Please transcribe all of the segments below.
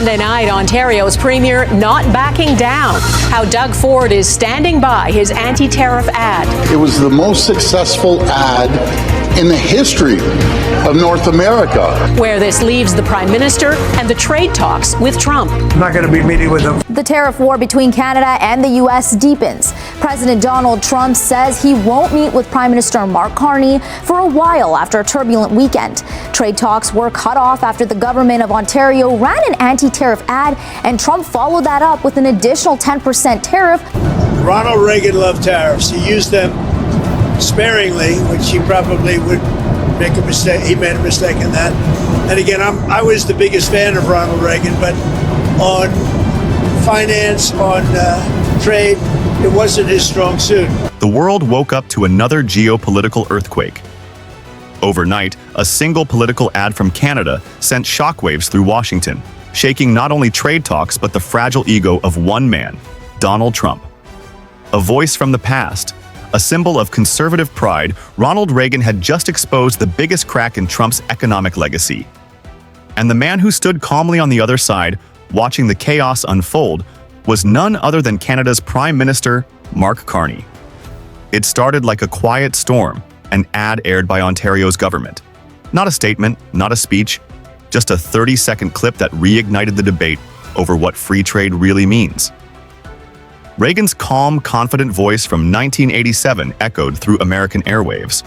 Sunday night, Ontario's premier not backing down. How Doug Ford is standing by his anti-tariff ad. It was the most successful ad in the history of North America. Where this leaves the Prime Minister and the trade talks with Trump. I'm not going to be meeting with him. The tariff war between Canada and the U.S. deepens. President Donald Trump says he won't meet with Prime Minister Mark Carney for a while after a turbulent weekend. Trade talks were cut off after the government of Ontario ran an anti-tariff ad, and Trump followed that up with an additional 10% tariff. Ronald Reagan loved tariffs. He used them sparingly, which he probably would make a mistake. He made a mistake in that. And again, I was the biggest fan of Ronald Reagan, but on finance, on trade, it wasn't his strong suit. The world woke up to another geopolitical earthquake. Overnight, a single political ad from Canada sent shockwaves through Washington, shaking not only trade talks but the fragile ego of one man, Donald Trump. A voice from the past, a symbol of conservative pride, Ronald Reagan had just exposed the biggest crack in Trump's economic legacy. And the man who stood calmly on the other side, watching the chaos unfold, was none other than Canada's Prime Minister, Mark Carney. It started like a quiet storm, an ad aired by Ontario's government. Not a statement, not a speech, just a 30-second clip that reignited the debate over what free trade really means. Reagan's calm, confident voice from 1987 echoed through American airwaves.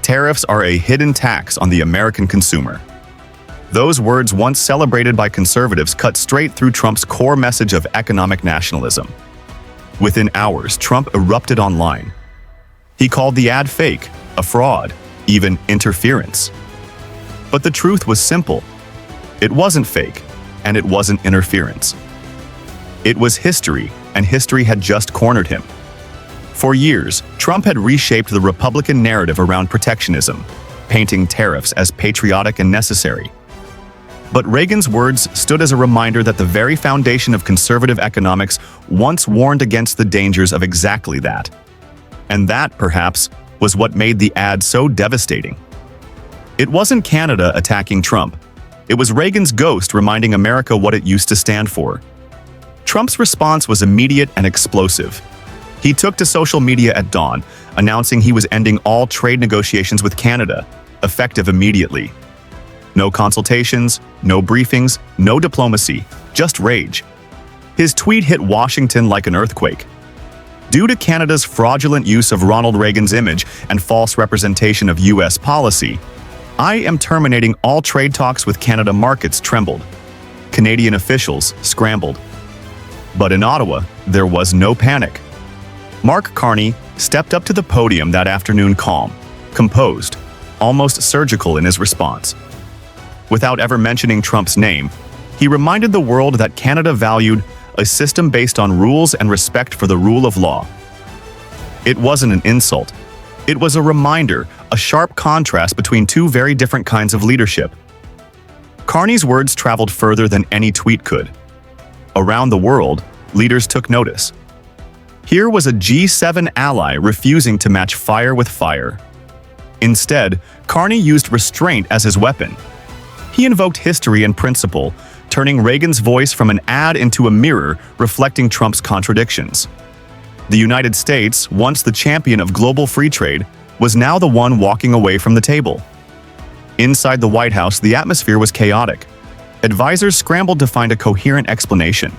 Tariffs are a hidden tax on the American consumer. Those words, once celebrated by conservatives, cut straight through Trump's core message of economic nationalism. Within hours, Trump erupted online. He called the ad fake, a fraud, even interference. But the truth was simple. It wasn't fake, and it wasn't interference. It was history, and history had just cornered him. For years, Trump had reshaped the Republican narrative around protectionism, painting tariffs as patriotic and necessary. But Reagan's words stood as a reminder that the very foundation of conservative economics once warned against the dangers of exactly that. And that, perhaps, was what made the ad so devastating. It wasn't Canada attacking Trump. It was Reagan's ghost reminding America what it used to stand for. Trump's response was immediate and explosive. He took to social media at dawn, announcing he was ending all trade negotiations with Canada, effective immediately. No consultations, no briefings, no diplomacy, just rage. His tweet hit Washington like an earthquake. Due to Canada's fraudulent use of Ronald Reagan's image and false representation of U.S. policy, I am terminating all trade talks with Canada. Markets trembled. Canadian officials scrambled. But in Ottawa, there was no panic. Mark Carney stepped up to the podium that afternoon calm, composed, almost surgical in his response. Without ever mentioning Trump's name, he reminded the world that Canada valued a system based on rules and respect for the rule of law. It wasn't an insult. It was a reminder, a sharp contrast between two very different kinds of leadership. Carney's words traveled further than any tweet could. Around the world, leaders took notice. Here was a G7 ally refusing to match fire with fire. Instead, Carney used restraint as his weapon. He invoked history and principle, turning Reagan's voice from an ad into a mirror reflecting Trump's contradictions. The United States, once the champion of global free trade, was now the one walking away from the table. Inside the White House, the atmosphere was chaotic. Advisors scrambled to find a coherent explanation.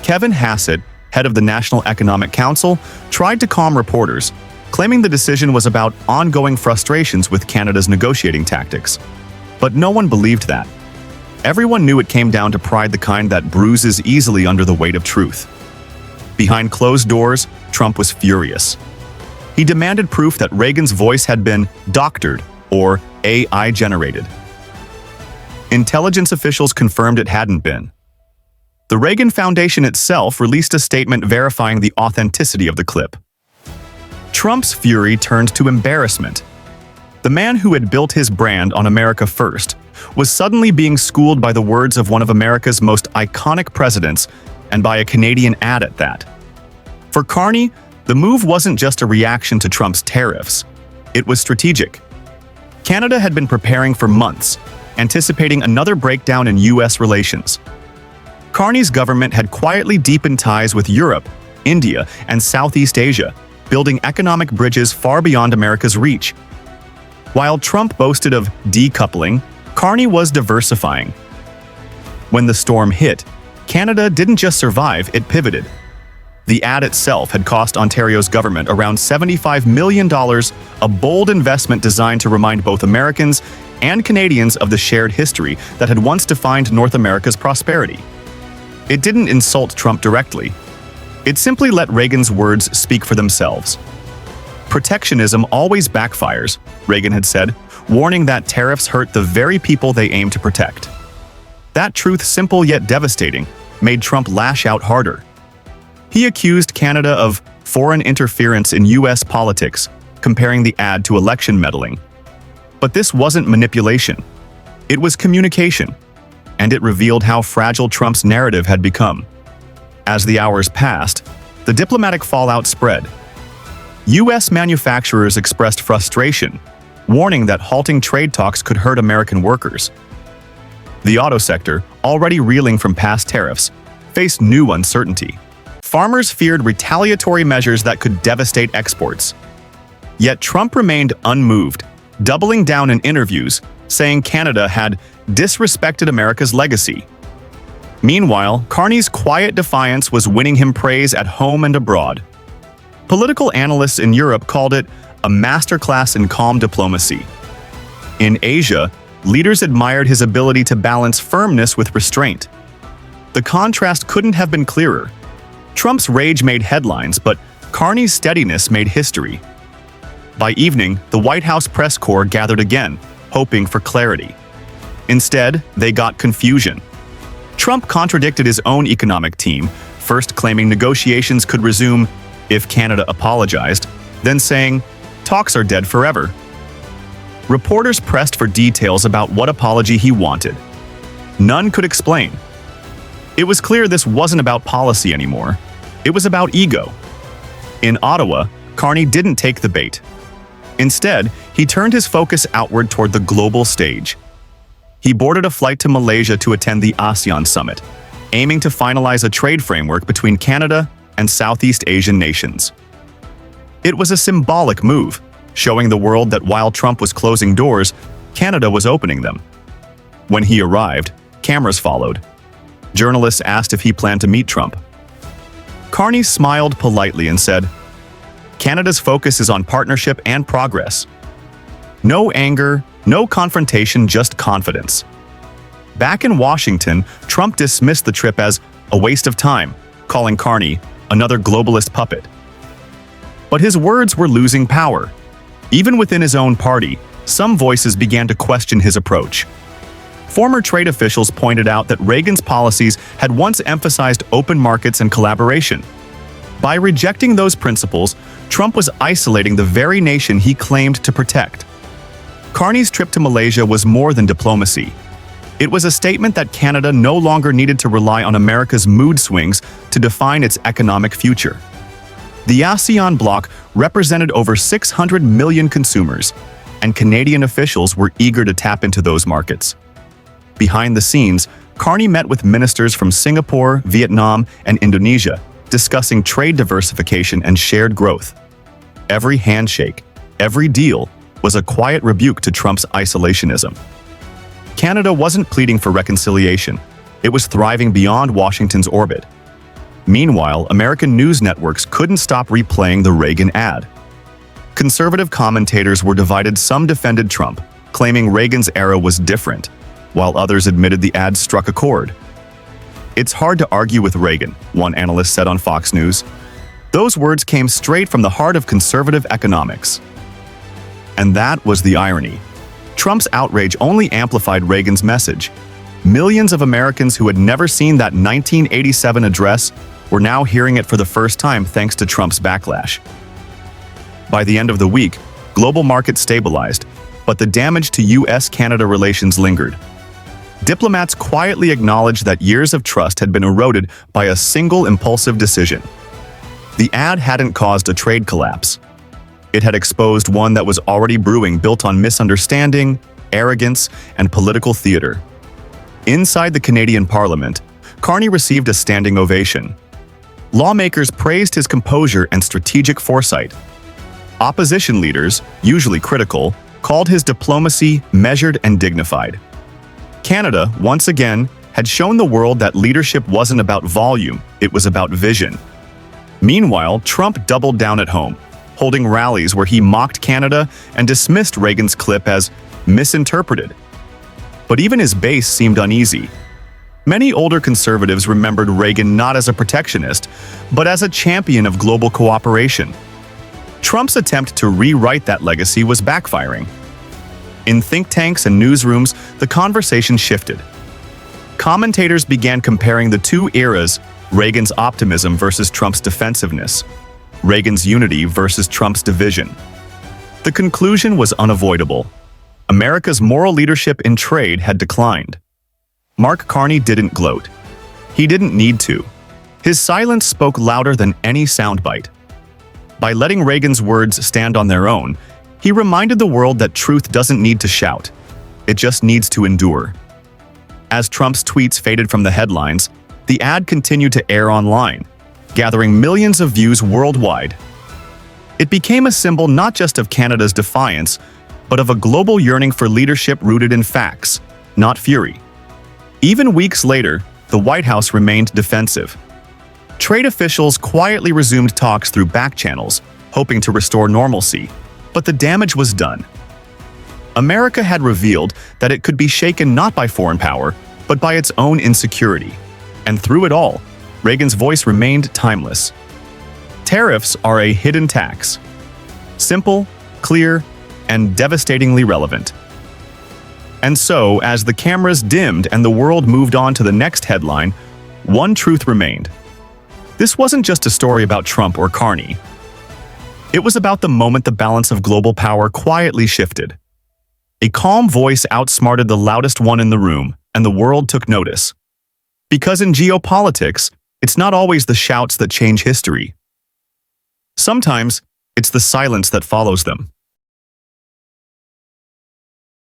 Kevin Hassett, head of the National Economic Council, tried to calm reporters, claiming the decision was about ongoing frustrations with Canada's negotiating tactics. But no one believed that. Everyone knew it came down to pride, the kind that bruises easily under the weight of truth. Behind closed doors, Trump was furious. He demanded proof that Reagan's voice had been doctored or AI-generated. Intelligence officials confirmed it hadn't been. The Reagan Foundation itself released a statement verifying the authenticity of the clip. Trump's fury turned to embarrassment. The man who had built his brand on America First was suddenly being schooled by the words of one of America's most iconic presidents, and by a Canadian ad at that. For Carney, the move wasn't just a reaction to Trump's tariffs. It was strategic. Canada had been preparing for months, anticipating another breakdown in U.S. relations. Carney's government had quietly deepened ties with Europe, India, and Southeast Asia, building economic bridges far beyond America's reach. While Trump boasted of decoupling, Carney was diversifying. When the storm hit, Canada didn't just survive, it pivoted. The ad itself had cost Ontario's government around $75 million, a bold investment designed to remind both Americans and Canadians of the shared history that had once defined North America's prosperity. It didn't insult Trump directly. It simply let Reagan's words speak for themselves. Protectionism always backfires, Reagan had said, warning that tariffs hurt the very people they aim to protect. That truth, simple yet devastating, made Trump lash out harder. He accused Canada of foreign interference in U.S. politics, comparing the ad to election meddling. But this wasn't manipulation. It was communication, and it revealed how fragile Trump's narrative had become. As the hours passed, the diplomatic fallout spread. U.S. manufacturers expressed frustration, warning that halting trade talks could hurt American workers. The auto sector, already reeling from past tariffs, faced new uncertainty. Farmers feared retaliatory measures that could devastate exports. Yet Trump remained unmoved, doubling down in interviews, saying Canada had disrespected America's legacy. Meanwhile, Carney's quiet defiance was winning him praise at home and abroad. Political analysts in Europe called it a masterclass in calm diplomacy. In Asia, leaders admired his ability to balance firmness with restraint. The contrast couldn't have been clearer. Trump's rage made headlines, but Carney's steadiness made history. By evening, the White House press corps gathered again, hoping for clarity. Instead, they got confusion. Trump contradicted his own economic team, first claiming negotiations could resume if Canada apologized, then saying, talks are dead forever. Reporters pressed for details about what apology he wanted. None could explain. It was clear this wasn't about policy anymore. It was about ego. In Ottawa, Carney didn't take the bait. Instead, he turned his focus outward toward the global stage. He boarded a flight to Malaysia to attend the ASEAN summit, aiming to finalize a trade framework between Canada and Southeast Asian nations. It was a symbolic move, showing the world that while Trump was closing doors, Canada was opening them. When he arrived, cameras followed. Journalists asked if he planned to meet Trump. Carney smiled politely and said, Canada's focus is on partnership and progress. No anger, no confrontation, just confidence. Back in Washington, Trump dismissed the trip as a waste of time, calling Carney another globalist puppet. But his words were losing power. Even within his own party, some voices began to question his approach. Former trade officials pointed out that Reagan's policies had once emphasized open markets and collaboration. By rejecting those principles, Trump was isolating the very nation he claimed to protect. Carney's trip to Malaysia was more than diplomacy. It was a statement that Canada no longer needed to rely on America's mood swings to define its economic future. The ASEAN bloc represented over 600 million consumers, and Canadian officials were eager to tap into those markets. Behind the scenes, Carney met with ministers from Singapore, Vietnam, and Indonesia, discussing trade diversification and shared growth. Every handshake, every deal, was a quiet rebuke to Trump's isolationism. Canada wasn't pleading for reconciliation. It was thriving beyond Washington's orbit. Meanwhile, American news networks couldn't stop replaying the Reagan ad. Conservative commentators were divided. Some defended Trump, claiming Reagan's era was different, while others admitted the ad struck a chord. It's hard to argue with Reagan, one analyst said on Fox News. Those words came straight from the heart of conservative economics. And that was the irony. Trump's outrage only amplified Reagan's message. Millions of Americans who had never seen that 1987 address were now hearing it for the first time thanks to Trump's backlash. By the end of the week, global markets stabilized, but the damage to U.S.-Canada relations lingered. Diplomats quietly acknowledged that years of trust had been eroded by a single impulsive decision. The ad hadn't caused a trade collapse. It had exposed one that was already brewing, built on misunderstanding, arrogance, and political theater. Inside the Canadian Parliament, Carney received a standing ovation. Lawmakers praised his composure and strategic foresight. Opposition leaders, usually critical, called his diplomacy measured and dignified. Canada, once again, had shown the world that leadership wasn't about volume, it was about vision. Meanwhile, Trump doubled down at home, holding rallies where he mocked Canada and dismissed Reagan's clip as misinterpreted. But even his base seemed uneasy. Many older conservatives remembered Reagan not as a protectionist, but as a champion of global cooperation. Trump's attempt to rewrite that legacy was backfiring. In think tanks and newsrooms, the conversation shifted. Commentators began comparing the two eras, Reagan's optimism versus Trump's defensiveness, Reagan's unity versus Trump's division. The conclusion was unavoidable. America's moral leadership in trade had declined. Mark Carney didn't gloat. He didn't need to. His silence spoke louder than any soundbite. By letting Reagan's words stand on their own, he reminded the world that truth doesn't need to shout. It just needs to endure. As Trump's tweets faded from the headlines, the ad continued to air online, gathering millions of views worldwide. It became a symbol not just of Canada's defiance, but of a global yearning for leadership rooted in facts, not fury. Even weeks later, the White House remained defensive. Trade officials quietly resumed talks through back channels, hoping to restore normalcy, but the damage was done. America had revealed that it could be shaken not by foreign power, but by its own insecurity. And through it all, Reagan's voice remained timeless. Tariffs are a hidden tax. Simple, clear, and devastatingly relevant. And so, as the cameras dimmed and the world moved on to the next headline, one truth remained. This wasn't just a story about Trump or Carney. It was about the moment the balance of global power quietly shifted. A calm voice outsmarted the loudest one in the room, and the world took notice. Because in geopolitics, it's not always the shouts that change history. Sometimes, it's the silence that follows them.